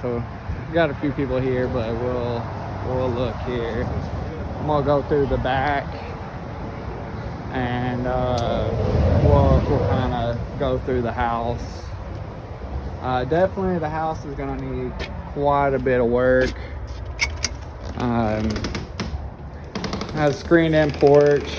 So we got a few people here, but we'll look here. I'm gonna go through the back, and we'll kind of go through the house. Definitely the house is gonna need quite a bit of work. Has a screened-in porch,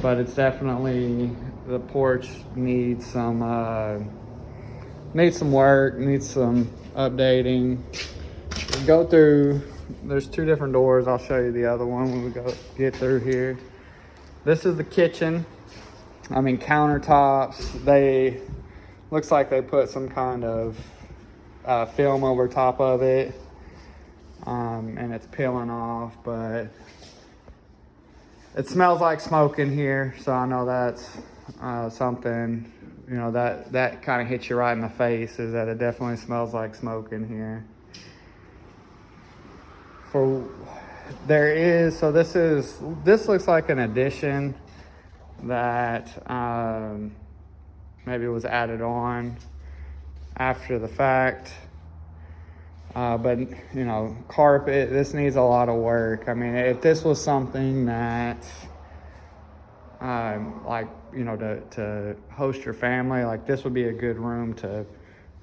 but it's definitely, the porch needs some work, needs some updating. Go through. There's two different doors. I'll show you the other one when we get through here. This is the kitchen. I mean, countertops. They looks like they put some kind of film over top of it, and it's peeling off. But it smells like smoke in here, so I know that's something. You know, that kind of hits you right in the face, is that it definitely smells like smoke in here. This looks like an addition that maybe was added on after the fact. But you know, carpet, this needs a lot of work. I mean, if this was something that like, you know, to host your family, like this would be a good room to,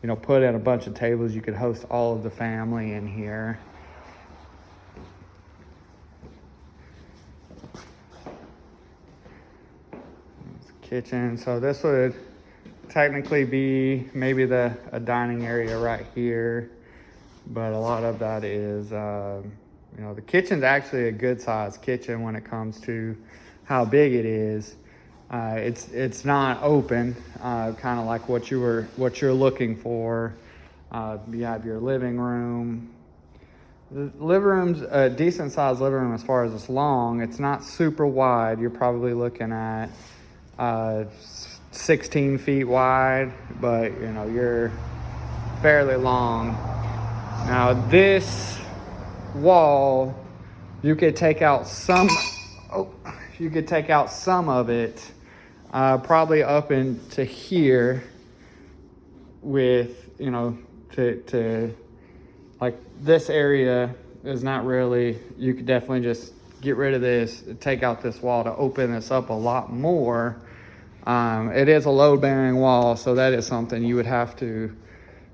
you know, put in a bunch of tables. You could host all of the family in here. Kitchen. So this would technically be maybe a dining area right here, but a lot of that is, you know, the kitchen's actually a good sized kitchen when it comes to how big it is. It's not open, kind of like what you're looking for. You have your living room. The living room's a decent sized living room as far as it's long. It's not super wide. You're probably looking at 16 feet wide, but you know, you're fairly long. Now this wall, you could take out some of it, probably up into here, with, you know, to like this area is not really, you could definitely just get rid of this, take out this wall to open this up a lot more. It is a load-bearing wall, so that is something you would have to,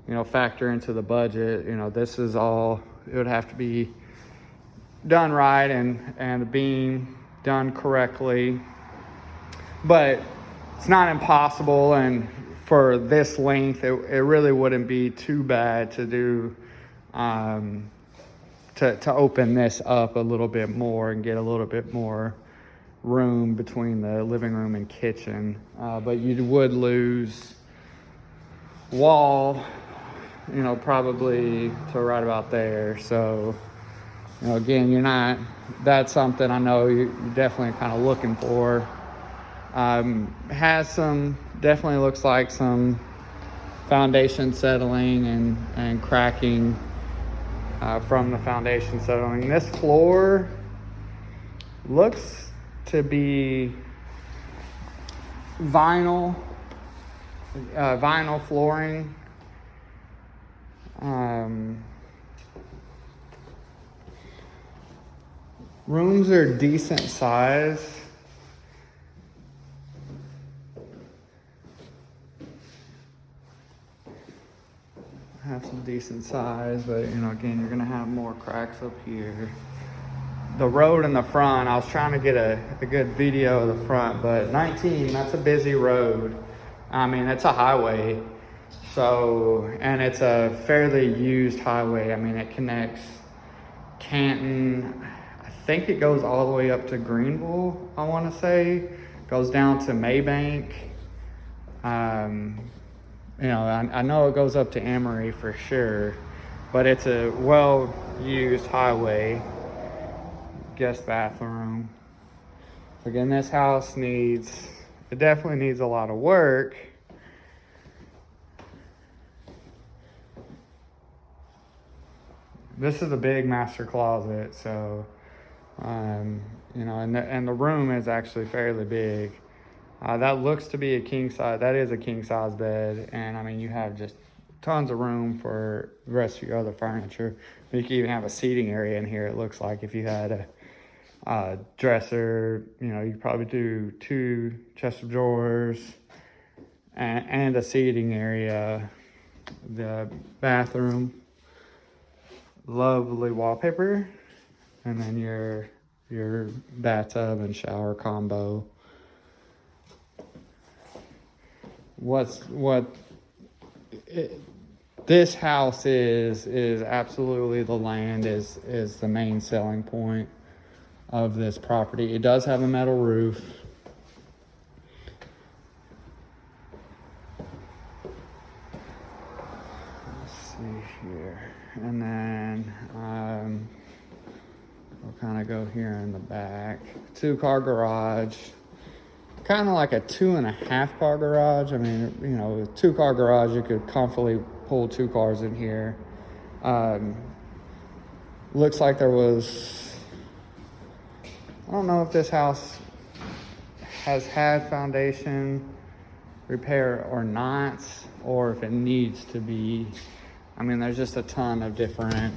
you know, factor into the budget. You know, this is all, it would have to be done right, and the beam done correctly. But it's not impossible, and for this length, it really wouldn't be too bad to do, to open this up a little bit more and get a little bit more room between the living room and kitchen. But you would lose wall, you know, probably to right about there. So, you know, again, that's something I know you're definitely kind of looking for. Has some, definitely looks like some foundation settling and cracking from the foundation settling. This floor looks to be vinyl flooring. Rooms are decent size. Have some decent size, but you know, again, you're gonna have more cracks up here. The road in the front, I was trying to get a good video of the front, but 19, that's a busy road. I mean, it's a highway. So, and it's a fairly used highway. I mean, it connects Canton, I think it goes all the way up to Greenville, I want to say. Goes down to Maybank. You know, I know it goes up to Emory for sure, but it's a well-used highway. Guest bathroom. Again, this house definitely needs a lot of work. This is a big master closet, so you know, and the room is actually fairly big. That looks to be a king size. That is a king size bed, and I mean, you have just tons of room for the rest of your other furniture. You can even have a seating area in here. It looks like if you had a dresser, you know, you could probably do 2 chest of drawers and a seating area. The bathroom, lovely wallpaper, and then your bathtub and shower combo. This house is absolutely, the land is the main selling point of this property. It does have a metal roof. Let's see here, and then we'll kind of go here in the back. 2-car garage. Kind of like a 2.5 car garage. I mean, you know, with 2-car garage, you could comfortably pull 2 cars in here. Looks like there was, I don't know if this house has had foundation repair or not, or if it needs to be. I mean, there's just a ton of different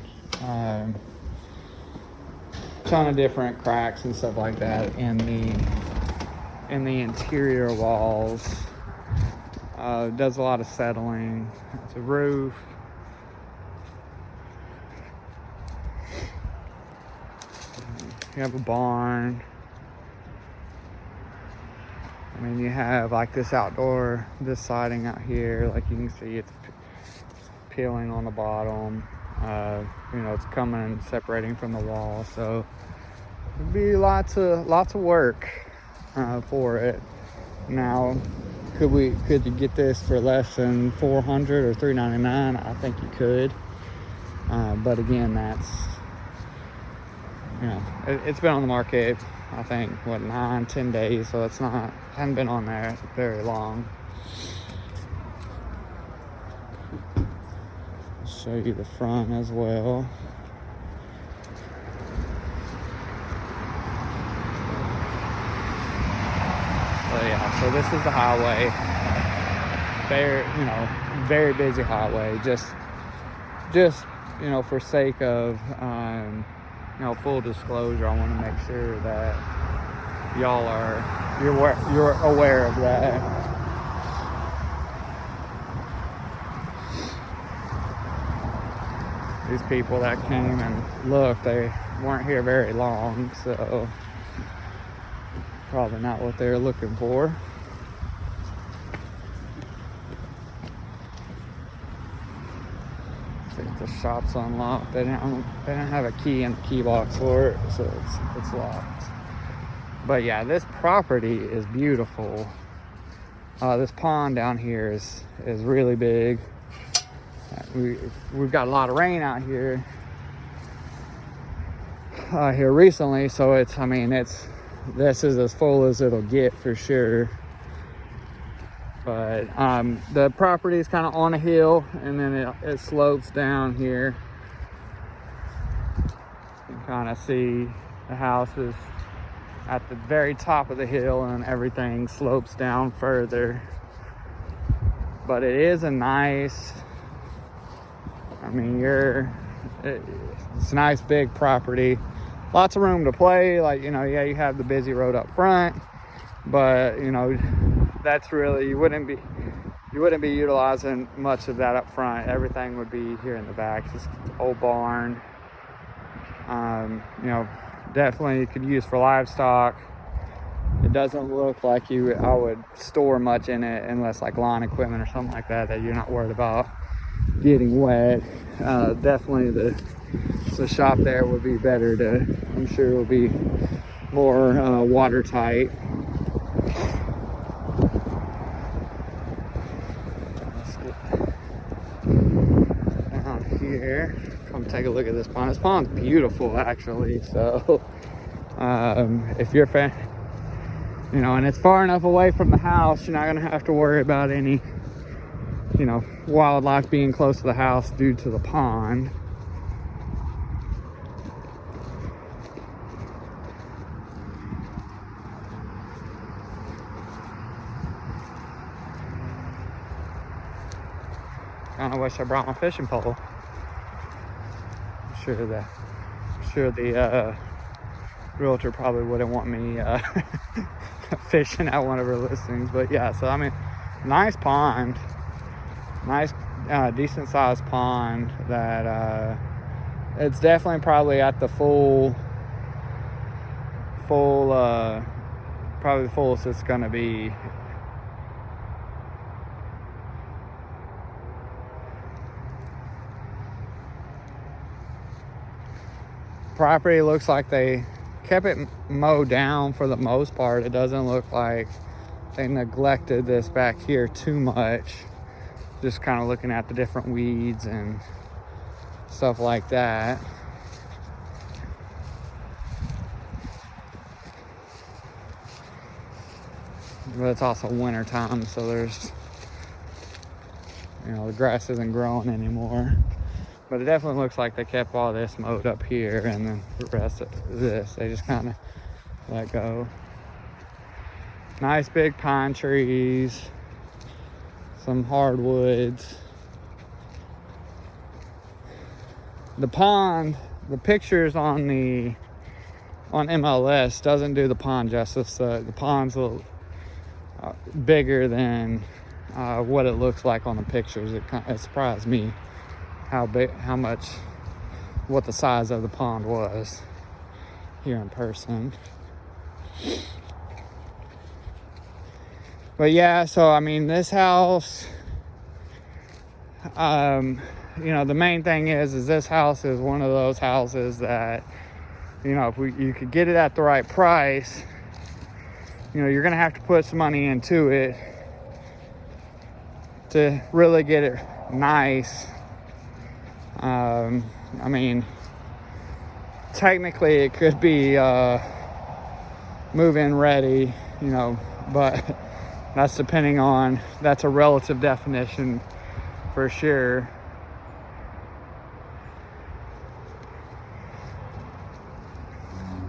cracks and stuff like that in the interior walls. Does a lot of settling. It's a roof. You have a barn. I mean, you have like this siding out here, like you can see it's peeling on the bottom. You know, it's coming and separating from the wall, so it'd be lots of work for it. Now, could you get this for less than $400 or $399? I think you could, but again, that's, you know, it's been on the market, I think, what, 9-10 days, so it's not, hasn't been on there very long. I'll show you the front as well. So this is the highway. Very busy highway. Just you know, for sake of you know, full disclosure, I want to make sure that you're aware of that. These people that came and looked, they weren't here very long, so probably not what they're looking for. I think the shop's unlocked. They didn't have a key in the key box for it, so it's locked. But yeah, this property is beautiful. This pond down here is really big. We've got a lot of rain out here recently, so this is as full as it'll get for sure. But the property is kind of on a hill, and then it slopes down here. You can kind of see the house is at the very top of the hill, and everything slopes down further. But it is a nice, I mean, it's a nice big property. Lots of room to play. Like, you know, yeah, you have the busy road up front, but you know, that's really, you wouldn't be utilizing much of that up front. Everything would be here in the back. Just old barn. You know, definitely you could use for livestock. It doesn't look like I would store much in it, unless like lawn equipment or something like that you're not worried about getting wet. Definitely the shop there would be better I'm sure it will be more watertight. Let's get down here. Come take a look at this pond. This pond's beautiful, actually. So if you're a fan, you know, and it's far enough away from the house, you're not gonna have to worry about any, you know, wildlife being close to the house due to the pond. Kind of wish I brought my fishing pole. I'm sure the realtor probably wouldn't want me fishing at one of her listings. But yeah, so I mean, nice pond, nice decent sized pond that it's definitely probably at the full probably the fullest it's gonna be. Property looks like they kept it mowed down for the most part. It doesn't look like they neglected this back here too much. Just kind of looking at the different weeds and stuff like that. But it's also winter time, so there's, the grass isn't growing anymore. But it definitely looks like they kept all this mowed up here, and then the rest of this they just kind of let go. Nice big pine trees, some hardwoods. The pond, the pictures on MLS doesn't do the pond justice. The pond's a little bigger than what it looks like on the pictures. It surprised me what the size of the pond was here in person. But yeah, so I mean, this house, the main thing is this house is one of those houses that, if you could get it at the right price, you're gonna have to put some money into it to really get it nice. I mean, technically it could be move-in ready, but that's that's a relative definition for sure.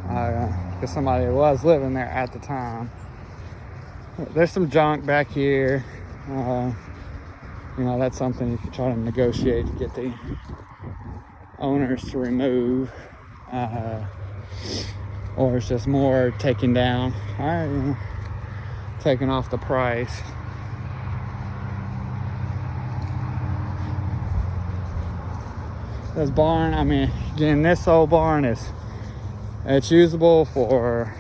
Because somebody was living there at the time. There's some junk back here. That's something you could try to negotiate to get the owners to remove, or it's just more taken down. All right, taking off the price. This barn, I mean, again, this old barn it's usable for,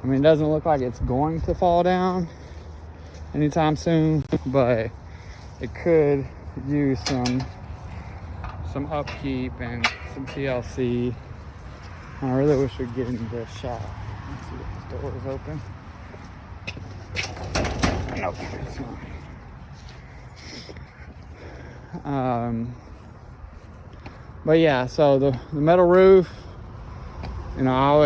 it doesn't look like it's going to fall down anytime soon, but it could use some upkeep and some TLC. I really wish we'd get into this shop. Let's see if this door is open. Nope, it's not. But yeah, so the metal roof, metal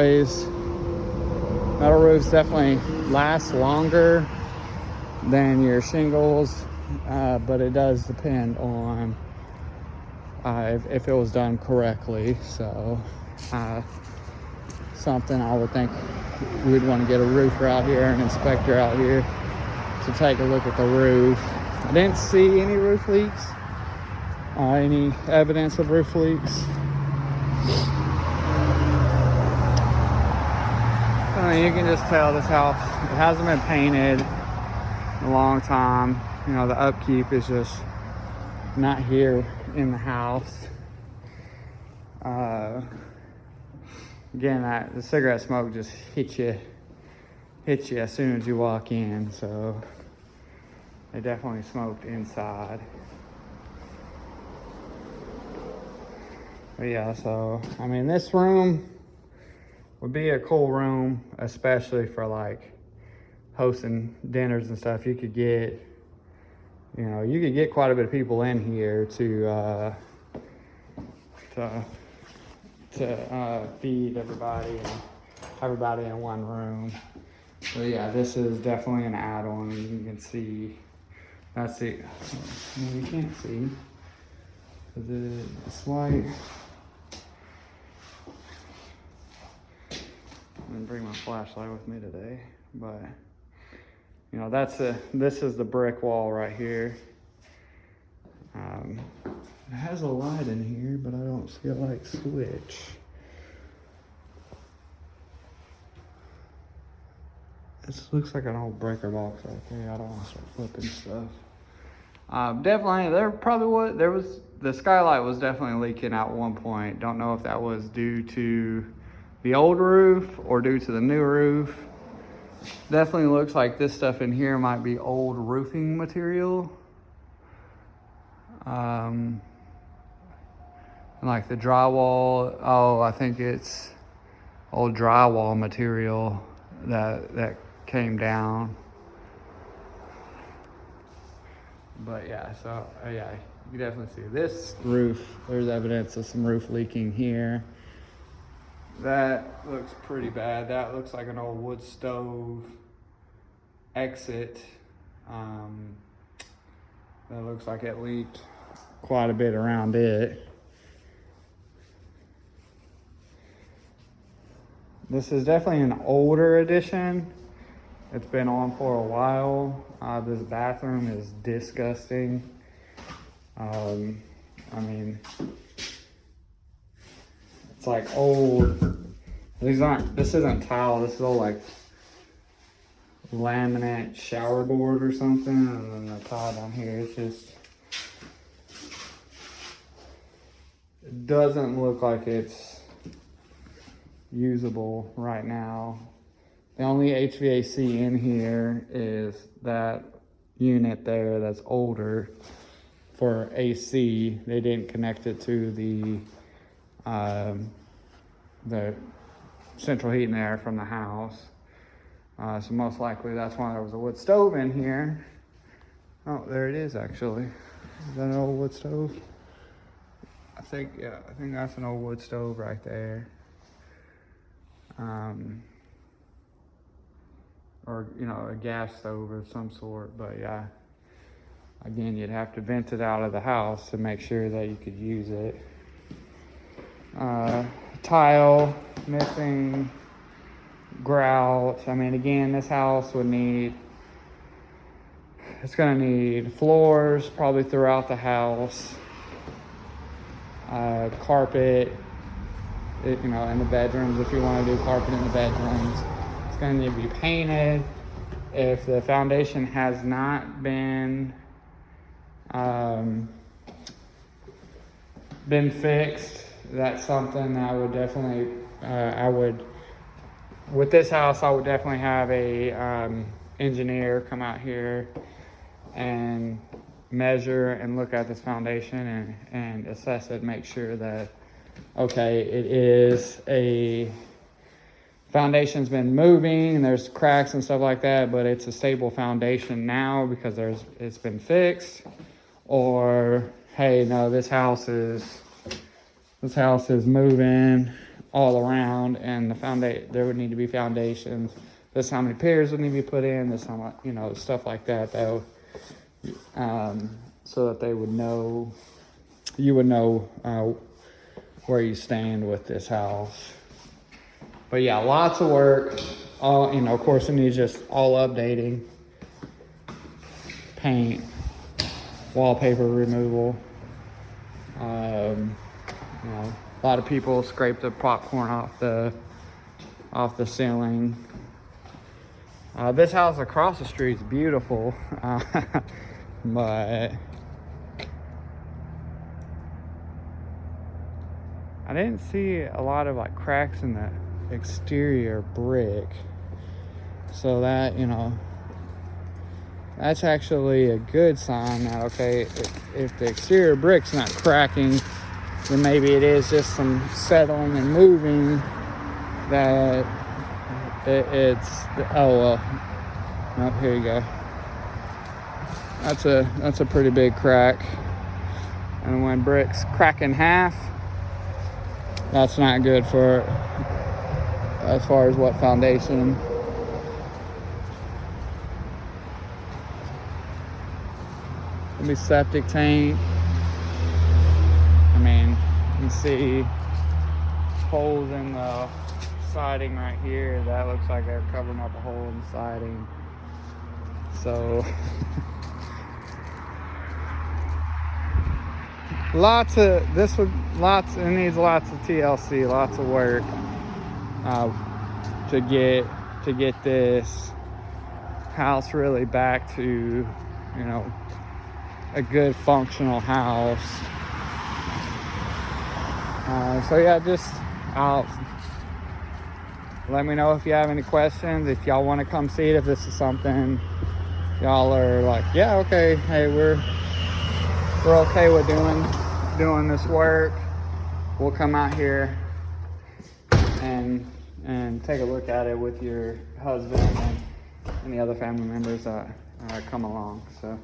roofs definitely last longer than your shingles, but it does depend on if it was done correctly. So something I would think we'd want to get a roofer out here, an inspector out here to take a look at the roof. I didn't see any roof leaks, any evidence of roof leaks. You can just tell this house, it hasn't been painted in a long time. The upkeep is just not here in the house. Again, the cigarette smoke just hits you as soon as you walk in, so they definitely smoked inside. But yeah, so I mean, this room would be a cool room, especially for like hosting dinners and stuff. You could get quite a bit of people in here to feed everybody and everybody in one room. So yeah, this is definitely an add-on. You can see, that's it. You can't see because it's white. I didn't bring my flashlight with me today, but this is the brick wall right here. It has a light in here, but I don't see a light switch. This looks like an old breaker box right there. I don't want to start flipping stuff. Definitely, the skylight was definitely leaking at one point. Don't know if that was due to the old roof or due to the new roof. Definitely looks like this stuff in here might be old roofing material. And like the drywall, oh, I think it's old drywall material that came down. But yeah, so yeah, you can definitely see this roof. There's evidence of some roof leaking here. That looks pretty bad. That looks like an old wood stove exit. That looks like it leaked quite a bit around it. This is definitely an older edition. It's been on for a while. This bathroom is disgusting. I mean, it's like old. This isn't tile. This is all like laminate shower board or something. And then the tile down here, it's just, it doesn't look like it's usable right now. The only HVAC in here is that unit there that's older for AC. They didn't connect it to the central heat and air from the house. So most likely that's why there was a wood stove in here. Oh, there it is actually. Is that an old wood stove? I think that's an old wood stove right there. Or, you know, a gas stove of some sort, but yeah. Again, you'd have to vent it out of the house to make sure that you could use it. Tile missing, grout. I mean, again, this house would need, it's gonna need floors probably throughout the house, carpet, you know, in the bedrooms if you want to do carpet in the bedrooms. It's going to need to be painted. If the foundation has not been fixed, that's something that I would definitely, with this house, I would definitely have a engineer come out here and measure and look at this foundation and assess it, make sure that, okay, it is a foundation's been moving and there's cracks and stuff like that, but it's a stable foundation now because it's been fixed. Or, hey, no, this house is moving all around and there would need to be foundations. This is how many pairs would need to be put in, this how much, you know, stuff like that, though. So that they would know, you would know where you stand with this house. But yeah, lots of work. All, you know, of course, it needs just all updating, paint, wallpaper removal. You know, a lot of people scrape the popcorn off the ceiling. This house across the street is beautiful, but I didn't see a lot of like cracks in the exterior brick. So that, you know, that's actually a good sign that, okay, if the exterior brick's not cracking, then maybe it is just some settling and moving that oh well. Oh, here you go. That's a pretty big crack. And when bricks crack in half, that's not good for as far as what foundation. Let me septic tank. I mean, you can see holes in the siding right here. That looks like they're covering up a hole in the siding. So it needs lots of TLC, lots of work to get this house really back to, you know, a good functional house. So yeah, just let me know if you have any questions, if y'all want to come see it, if this is something y'all are like, yeah, okay, hey, we're okay with doing this work. We'll come out here and take a look at it with your husband and the other family members that come along. So